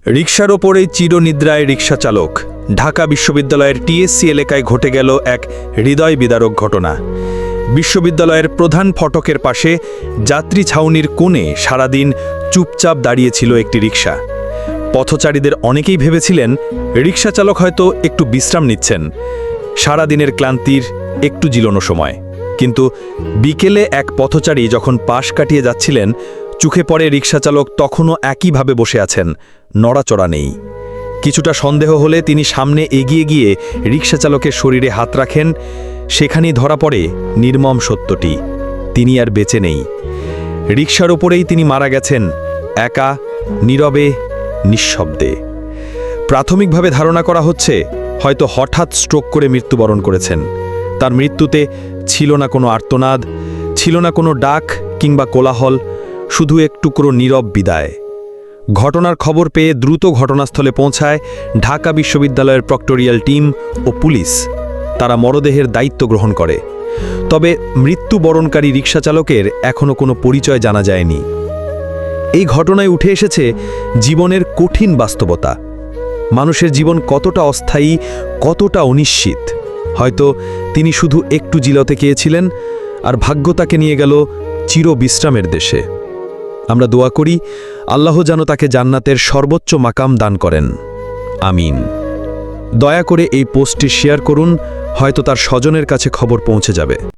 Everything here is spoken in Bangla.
রিকশার ওপরেই চিরনিদ্রায় রিকশা চালক। ঢাকা বিশ্ববিদ্যালয়ের টিএসসি এলাকায় ঘটে গেল এক হৃদয় বিদারক ঘটনা। বিশ্ববিদ্যালয়ের প্রধান ফটকের পাশে যাত্রী ছাউনির কোণে সারাদিন চুপচাপ দাঁড়িয়েছিল একটি রিকশা। পথচারীদের অনেকেই ভেবেছিলেন রিকশা চালক হয়তো একটু বিশ্রাম নিচ্ছেন, সারাদিনের ক্লান্তির একটু জিলোনো সময়। কিন্তু বিকেলে এক পথচারী যখন পাশ কাটিয়ে যাচ্ছিলেন, চোখে পড়ে রিকশাচালক তখনও একইভাবে বসে আছেন, নড়াচড়া নেই। কিছুটা সন্দেহ হলে তিনি সামনে এগিয়ে গিয়ে রিকশাচালকের শরীরে হাত রাখেন। সেখানেই ধরা পড়ে নির্মম সত্যটি, তিনি আর বেঁচে নেই। রিকশার ওপরেই তিনি মারা গেছেন, একা, নীরবে, নিঃশব্দে। প্রাথমিকভাবে ধারণা করা হচ্ছে হয়তো হঠাৎ স্ট্রোক করে মৃত্যুবরণ করেছেন। তার মৃত্যুতে ছিল না কোনো আর্তনাদ, ছিল না কোনো ডাক কিংবা কোলাহল, শুধু এক টুকরো নীরব বিদায়। ঘটনার খবর পেয়ে দ্রুত ঘটনাস্থলে পৌঁছায় ঢাকা বিশ্ববিদ্যালয়ের প্রক্টোরিয়াল টিম ও পুলিশ। তারা মরদেহের দায়িত্ব গ্রহণ করে। তবে মৃত্যুবরণকারী রিকশাচালকের এখনও কোনো পরিচয় জানা যায়নি। এই ঘটনায় উঠে এসেছে জীবনের কঠিন বাস্তবতা। মানুষের জীবন কতটা অস্থায়ী, কতটা অনিশ্চিত। হয়তো তিনি শুধু একটু জিলতে গিয়েছিলেন, আর ভাগ্য তাকে নিয়ে গেল চির বিশ্রামের দেশে। আমরা দোয়া করি আল্লাহ যেন তাকে জান্নাতের সর্বোচ্চ মাকাম দান করেন, আমিন। দয়া করে এই পোস্টটি শেয়ার করুন, হয়তো তার স্বজনের কাছে খবর পৌঁছে যাবে।